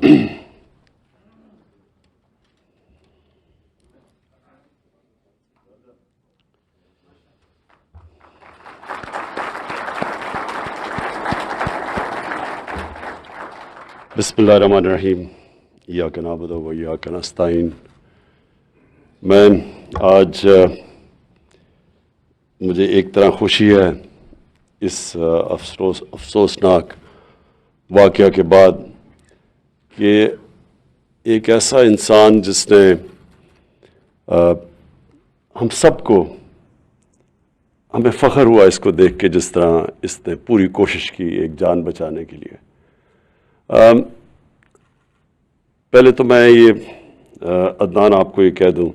بسم اللہ الرحمن الرحیم ایاک نعبد و ایاک نستعین۔ میں آج مجھے ایک طرح خوشی ہے اس افسوسناک واقعہ کے بعد کہ ایک ایسا انسان جس نے ہم سب کو، ہمیں فخر ہوا اس کو دیکھ کے، جس طرح اس نے پوری کوشش کی ایک جان بچانے کے لیے۔ پہلے تو میں یہ عدنان آپ کو یہ کہہ دوں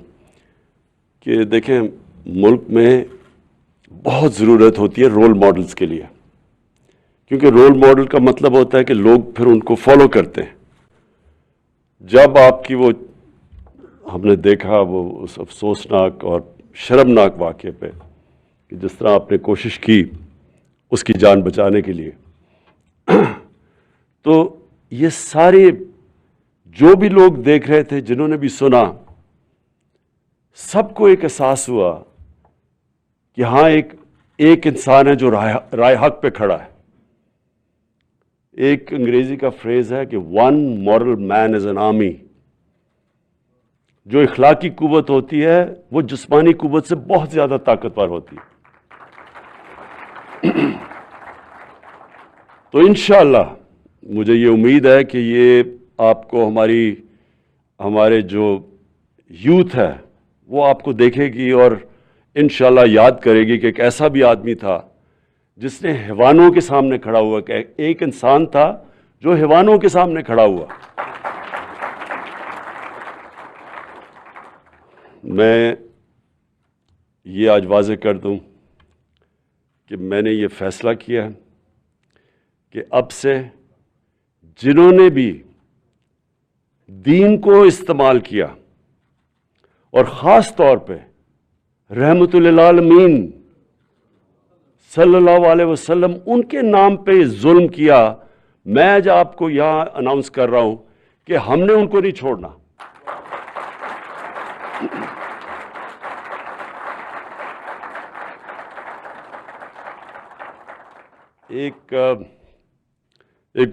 کہ دیکھیں، ملک میں بہت ضرورت ہوتی ہے رول ماڈلز کے لیے، کیونکہ رول ماڈل کا مطلب ہوتا ہے کہ لوگ پھر ان کو فالو کرتے ہیں۔ جب آپ کی وہ، ہم نے دیکھا وہ اس افسوسناک اور شرمناک واقعے پہ کہ جس طرح آپ نے کوشش کی اس کی جان بچانے کے لیے، تو یہ سارے جو بھی لوگ دیکھ رہے تھے، جنہوں نے بھی سنا، سب کو ایک احساس ہوا کہ ہاں ایک انسان ہے جو رائے حق پہ کھڑا ہے۔ ایک انگریزی کا فریز ہے کہ one moral man is an army. جو اخلاقی قوت ہوتی ہے وہ جسمانی قوت سے بہت زیادہ طاقتور ہوتی ہے۔ تو انشاءاللہ مجھے یہ امید ہے کہ یہ آپ کو ہمارے جو یوتھ ہے وہ آپ کو دیکھے گی اور انشاءاللہ یاد کرے گی کہ ایک ایسا بھی آدمی تھا جس نے حیوانوں کے سامنے کھڑا ہوا، کہ ایک انسان تھا جو حیوانوں کے سامنے کھڑا ہوا۔ میں یہ آج واضح کر دوں کہ میں نے یہ فیصلہ کیا ہے کہ اب سے جنہوں نے بھی دین کو استعمال کیا، اور خاص طور پہ رحمت للعالمین صلی اللہ علیہ وسلم ان کے نام پہ ظلم کیا، میں آج آپ کو یہاں اناؤنس کر رہا ہوں کہ ہم نے ان کو نہیں چھوڑنا۔ ایک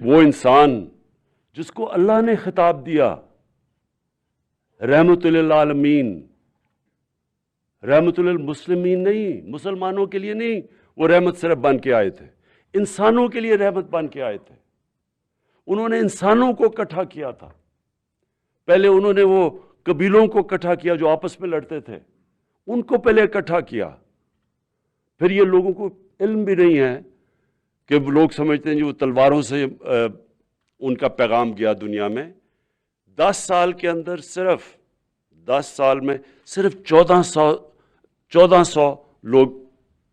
وہ انسان جس کو اللہ نے خطاب دیا رحمت للعالمین، رحمت للمسلمین نہیں، مسلمانوں کے لیے نہیں، وہ رحمت صرف بن کے آئے تھے، انسانوں کے لیے رحمت بن کے آئے تھے۔ انہوں نے انسانوں کو اکٹھا کیا تھا۔ پہلے انہوں نے وہ قبیلوں کو اکٹھا کیا جو آپس میں لڑتے تھے، ان کو پہلے اکٹھا کیا۔ پھر یہ لوگوں کو علم بھی نہیں ہے کہ لوگ سمجھتے ہیں جو تلواروں سے ان کا پیغام گیا دنیا میں۔ 10 سال کے اندر صرف 10 سال میں صرف 1400 لوگ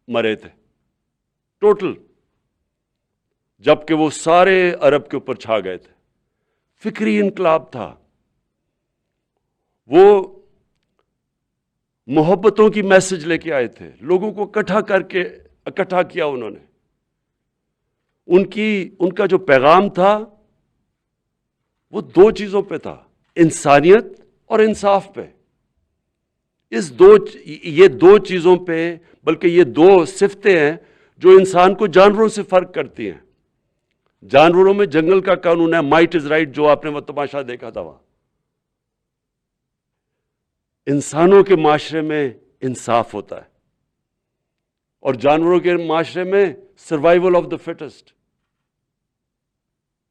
مرے تھے ٹوٹل، جبکہ وہ سارے عرب کے اوپر چھا گئے تھے۔ فکری انقلاب تھا، وہ محبتوں کی میسج لے کے آئے تھے، لوگوں کو اکٹھا کیا انہوں نے۔ ان کا جو پیغام تھا وہ 2 چیزوں پہ تھا، انسانیت اور انصاف پہ۔ یہ 2 چیزوں پہ، بلکہ یہ 2 صفتیں ہیں جو انسان کو جانوروں سے فرق کرتی ہیں۔ جانوروں میں جنگل کا قانون ہے، مائٹ از رائٹ، جو آپ نے وہ تماشا دیکھا تھا وہاں۔ انسانوں کے معاشرے میں انصاف ہوتا ہے، اور جانوروں کے معاشرے میں سروائیول آف دا فٹسٹ۔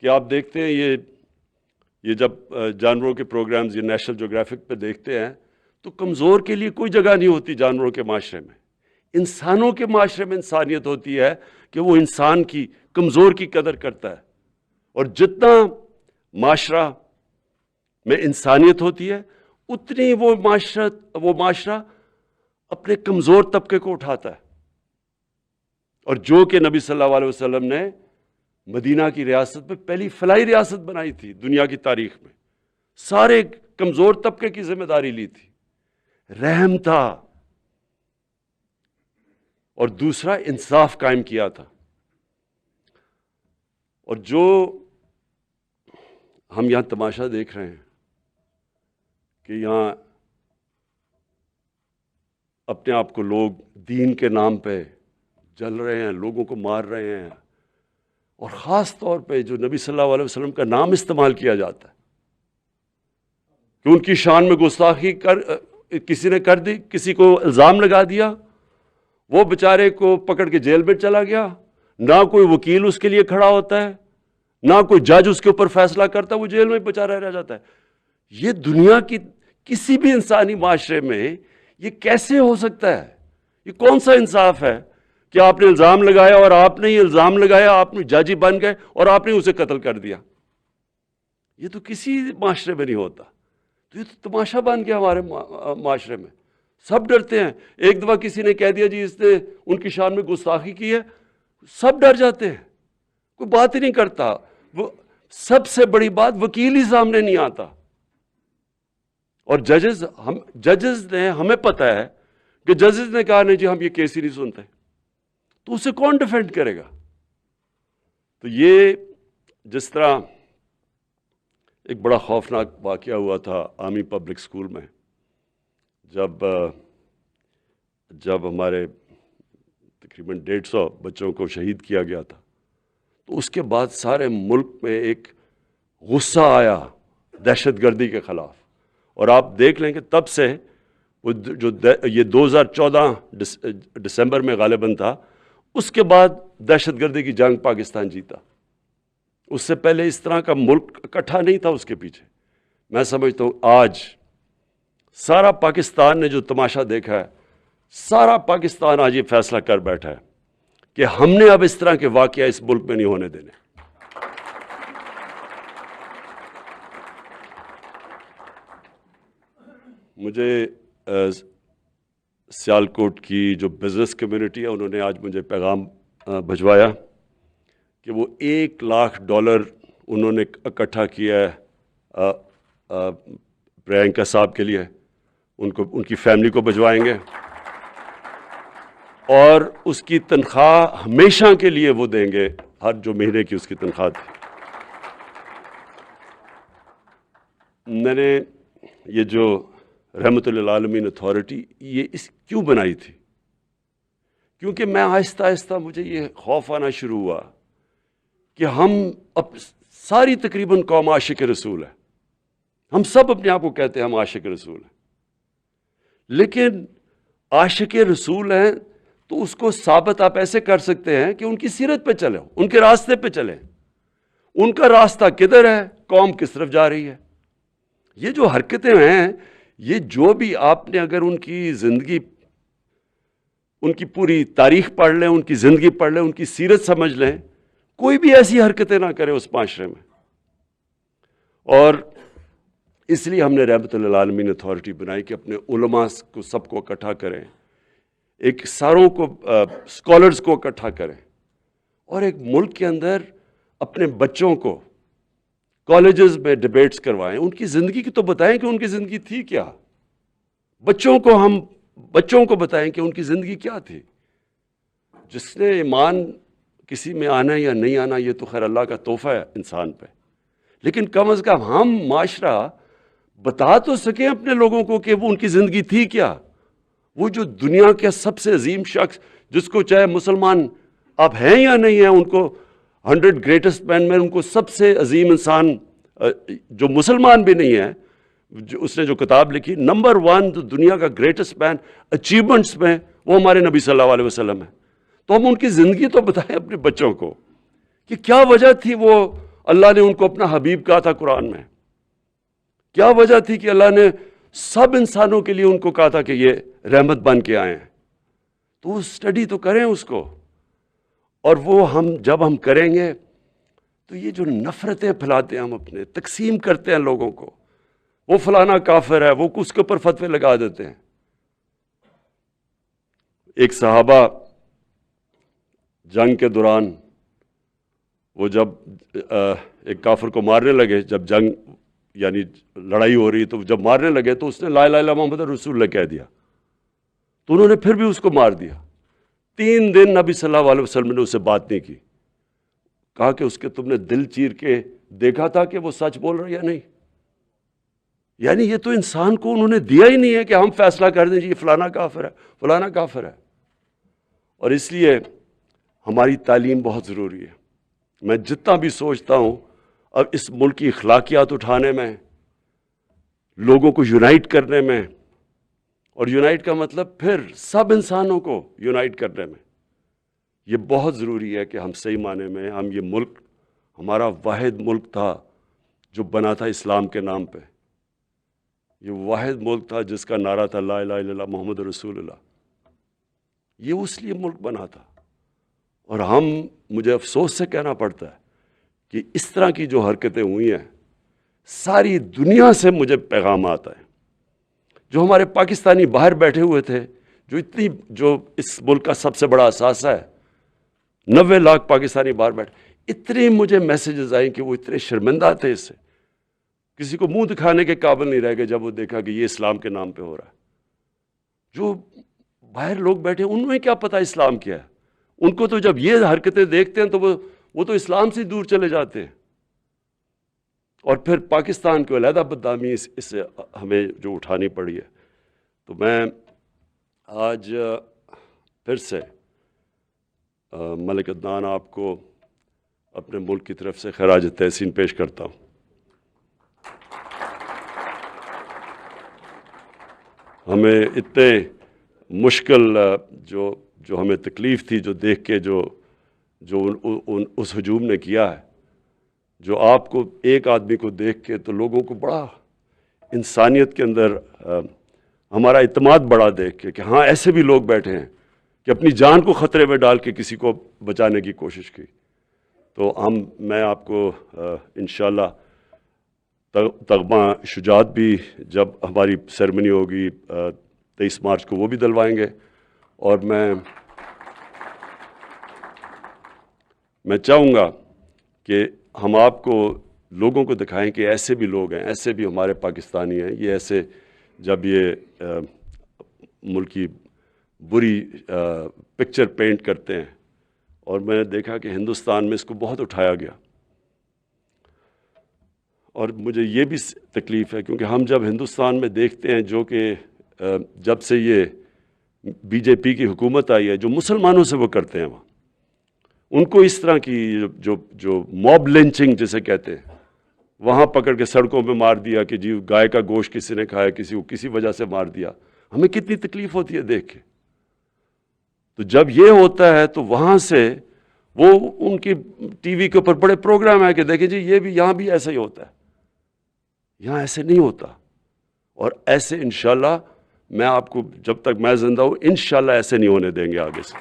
کہ آپ دیکھتے ہیں یہ جب جانوروں کے پروگرامز یہ نیشنل جیوگرافک پہ دیکھتے ہیں تو کمزور کے لیے کوئی جگہ نہیں ہوتی جانوروں کے معاشرے میں۔ انسانوں کے معاشرے میں انسانیت ہوتی ہے کہ وہ انسان کی کمزور کی قدر کرتا ہے، اور جتنا معاشرہ میں انسانیت ہوتی ہے اتنی وہ معاشرہ اپنے کمزور طبقے کو اٹھاتا ہے۔ اور جو کہ نبی صلی اللہ علیہ وسلم نے مدینہ کی ریاست میں پہلی فلاحی ریاست بنائی تھی دنیا کی تاریخ میں، سارے کمزور طبقے کی ذمہ داری لی تھی، رحم تھا، اور دوسرا انصاف قائم کیا تھا۔ اور جو ہم یہاں تماشا دیکھ رہے ہیں کہ یہاں اپنے آپ کو لوگ دین کے نام پہ جل رہے ہیں، لوگوں کو مار رہے ہیں، اور خاص طور پہ جو نبی صلی اللہ علیہ وسلم کا نام استعمال کیا جاتا ہے کہ ان کی شان میں گستاخی کسی نے کر دی، کسی کو الزام لگا دیا، وہ بیچارے کو پکڑ کے جیل میں چلا گیا، نہ کوئی وکیل اس کے لیے کھڑا ہوتا ہے، نہ کوئی جج اس کے اوپر فیصلہ کرتا ہے، وہ جیل میں بیچارہ رہ جاتا ہے۔ یہ دنیا کی کسی بھی انسانی معاشرے میں یہ کیسے ہو سکتا ہے؟ یہ کون سا انصاف ہے کہ آپ نے الزام لگایا اور آپ نے یہ الزام لگایا، آپ نے جج ہی بن گئے اور آپ نے اسے قتل کر دیا؟ یہ تو کسی معاشرے میں نہیں ہوتا۔ تو یہ تو تماشا بن گیا ہمارے معاشرے میں، سب ڈرتے ہیں۔ ایک دفعہ کسی نے کہہ دیا جی اس نے ان کی شان میں گستاخی کی ہے، سب ڈر جاتے ہیں، کوئی بات ہی نہیں کرتا۔ وہ سب سے بڑی بات، وکیل ہی سامنے نہیں آتا، اور ججز نے، ہمیں پتہ ہے کہ ججز نے کہا نہیں جی ہم یہ کیس ہی نہیں سنتے، تو اسے کون ڈیفینڈ کرے گا؟ تو یہ جس طرح ایک بڑا خوفناک واقعہ ہوا تھا آرمی پبلک اسکول میں، جب ہمارے تقریباً 150 بچوں کو شہید کیا گیا تھا، تو اس کے بعد سارے ملک میں ایک غصہ آیا دہشت گردی کے خلاف، اور آپ دیکھ لیں کہ تب سے وہ جو یہ 2014 دسمبر میں غالباً تھا، اس کے بعد دہشت گردی کی جنگ پاکستان جیتا۔ اس سے پہلے اس طرح کا ملک اکٹھا نہیں تھا اس کے پیچھے۔ میں سمجھتا ہوں آج سارا پاکستان نے جو تماشا دیکھا ہے، سارا پاکستان آج یہ فیصلہ کر بیٹھا ہے کہ ہم نے اب اس طرح کے واقعہ اس ملک میں نہیں ہونے دینے۔ مجھے سیالکوٹ کی جو بزنس کمیونٹی ہے، انہوں نے آج مجھے پیغام بھجوایا کہ وہ $1,00,000 انہوں نے اکٹھا کیا ہے پرینکا صاحب کے لیے، ان کی فیملی کو بھجوائیں گے، اور اس کی تنخواہ ہمیشہ کے لیے وہ دیں گے، ہر جو مہینے کی اس کی تنخواہ تھی۔ میں نے یہ جو رحمت للعالمین اتھارٹی یہ کیوں بنائی تھی؟ کیونکہ میں آہستہ آہستہ مجھے یہ خوف آنا شروع ہوا کہ ہم اب ساری تقریباً قوم عاشق رسول ہے، ہم سب اپنے آپ کو کہتے ہیں ہم عاشق رسول ہیں، لیکن عاشق رسول ہیں تو اس کو ثابت آپ ایسے کر سکتے ہیں کہ ان کی سیرت پہ چلیں، ان کے راستے پہ چلیں، ان کا راستہ کدھر ہے، قوم کس طرف جا رہی ہے۔ یہ جو حرکتیں ہیں، یہ جو بھی آپ نے اگر ان کی زندگی، ان کی پوری تاریخ پڑھ لیں، ان کی زندگی پڑھ لیں، ان کی سیرت سمجھ لیں، کوئی بھی ایسی حرکتیں نہ کرے اس معاشرے میں۔ اور اس لیے ہم نے رحمت للعالمین اتھارٹی بنائی کہ اپنے علماء کو سب کو اکٹھا کریں، ایک ساروں کو اسکالرز کو اکٹھا کریں، اور ایک ملک کے اندر اپنے بچوں کو کالجز میں ڈیبیٹس کروائیں، ان کی زندگی کی تو بتائیں کہ ان کی زندگی تھی کیا، بچوں کو بتائیں کہ ان کی زندگی کیا تھی۔ جس نے ایمان کسی میں آنا یا نہیں آنا، یہ تو خیر اللہ کا تحفہ ہے انسان پہ، لیکن کم از کم ہم معاشرہ بتا تو سکیں اپنے لوگوں کو کہ وہ ان کی زندگی تھی کیا۔ وہ جو دنیا کے سب سے عظیم شخص، جس کو چاہے مسلمان آپ ہیں یا نہیں ہیں، ان کو 100 گریٹسٹ مین میں ان کو سب سے عظیم انسان جو مسلمان بھی نہیں ہے، اس نے جو کتاب لکھی نمبر 1 جو دنیا کا گریٹسٹ مین اچیومنٹس میں، وہ ہمارے نبی صلی اللہ علیہ وسلم ہے۔ تو ہم ان کی زندگی تو بتائیں اپنے بچوں کو کہ کیا وجہ تھی، وہ اللہ نے ان کو اپنا حبیب کہا تھا قرآن میں، کیا وجہ تھی کہ اللہ نے سب انسانوں کے لیے ان کو کہا تھا کہ یہ رحمت بن کے آئے ہیں۔ تو وہ اسٹڈی تو کریں اس کو، اور وہ جب ہم کریں گے تو یہ جو نفرتیں پھیلاتے ہیں، ہم اپنے تقسیم کرتے ہیں لوگوں کو، وہ فلانا کافر ہے، وہ اس کے اوپر فتوے لگا دیتے ہیں۔ ایک صحابہ جنگ کے دوران وہ جب ایک کافر کو مارنے لگے، جب جنگ یعنی لڑائی ہو رہی، تو جب مارنے لگے تو اس نے لا الہ الا محمد رسول اللہ کہہ دیا، تو انہوں نے پھر بھی اس کو مار دیا۔ 3 دن نبی صلی اللہ علیہ وسلم نے اس سے بات نہیں کی، کہا کہ اس کے تم نے دل چیر کے دیکھا تھا کہ وہ سچ بول رہا ہے یا نہیں؟ یعنی یہ تو انسان کو انہوں نے دیا ہی نہیں ہے کہ ہم فیصلہ کر دیں جی فلانا کافر ہے فلانا کافر ہے. اور اس لیے ہماری تعلیم بہت ضروری ہے. میں جتنا بھی سوچتا ہوں اب اس ملک کی اخلاقیات اٹھانے میں، لوگوں کو یونائٹ کرنے میں، اور یونائٹ کا مطلب پھر سب انسانوں کو یونائٹ کرنے میں، یہ بہت ضروری ہے کہ ہم صحیح معنی میں ہم یہ ملک، ہمارا واحد ملک تھا جو بنا تھا اسلام کے نام پہ، یہ واحد ملک تھا جس کا نعرہ تھا لا الہ الا اللہ محمد رسول اللہ، یہ اس لیے ملک بنا تھا. اور مجھے افسوس سے کہنا پڑتا ہے کہ اس طرح کی جو حرکتیں ہوئی ہیں، ساری دنیا سے مجھے پیغام آتا ہے. جو ہمارے پاکستانی باہر بیٹھے ہوئے تھے، جو اس ملک کا سب سے بڑا اثاثہ ہے، 90 لاکھ پاکستانی باہر بیٹھے، اتنے مجھے میسیجز آئیں کہ وہ اتنے شرمندہ تھے اس سے، کسی کو منہ دکھانے کے قابل نہیں رہ گئے جب وہ دیکھا کہ یہ اسلام کے نام پہ ہو رہا ہے. جو باہر لوگ بیٹھے انہیں کیا پتہ اسلام کیا ہے؟ ان کو تو جب یہ حرکتیں دیکھتے ہیں تو وہ تو اسلام سے دور چلے جاتے ہیں. اور پھر پاکستان کو علیحدہ بدنامی اس سے ہمیں جو اٹھانی پڑی ہے. تو میں آج پھر سے ملک عدنان آپ کو اپنے ملک کی طرف سے خراج تحسین پیش کرتا ہوں. ہمیں اتنے مشکل جو ہمیں تکلیف تھی، جو دیکھ کے جو اس ہجوم نے کیا ہے، جو آپ کو ایک آدمی کو دیکھ کے تو لوگوں کو بڑا انسانیت کے اندر ہمارا اعتماد بڑا دیکھ کے کہ ہاں ایسے بھی لوگ بیٹھے ہیں کہ اپنی جان کو خطرے میں ڈال کے کسی کو بچانے کی کوشش کی. تو میں آپ کو انشاءاللہ تغمہ شجاعت بھی جب ہماری سیرمنی ہوگی 23 مارچ کو وہ بھی دلوائیں گے. اور میں چاہوں گا کہ ہم آپ کو لوگوں کو دکھائیں کہ ایسے بھی لوگ ہیں، ایسے بھی ہمارے پاکستانی ہیں. یہ ایسے جب یہ ملک کی بری پکچر پینٹ کرتے ہیں، اور میں نے دیکھا کہ ہندوستان میں اس کو بہت اٹھایا گیا، اور مجھے یہ بھی تکلیف ہے کیونکہ ہم جب ہندوستان میں دیکھتے ہیں جو کہ جب سے یہ بی جے پی کی حکومت آئی ہے، جو مسلمانوں سے وہ کرتے ہیں، وہاں ان کو اس طرح کی جو موب لنچنگ جسے کہتے ہیں، وہاں پکڑ کے سڑکوں پہ مار دیا کہ جی گائے کا گوشت کسی نے کھایا، کسی کو کسی وجہ سے مار دیا، ہمیں کتنی تکلیف ہوتی ہے دیکھ کے. تو جب یہ ہوتا ہے تو وہاں سے وہ ان کی ٹی وی کے اوپر بڑے پروگرام ہے کہ دیکھیں جی یہ بھی یہاں بھی ایسا ہی ہوتا ہے، یہاں ایسے نہیں ہوتا. اور ایسے انشاءاللہ میں آپ کو جب تک میں زندہ ہوں انشاءاللہ ایسے نہیں ہونے دیں گے آگے سے.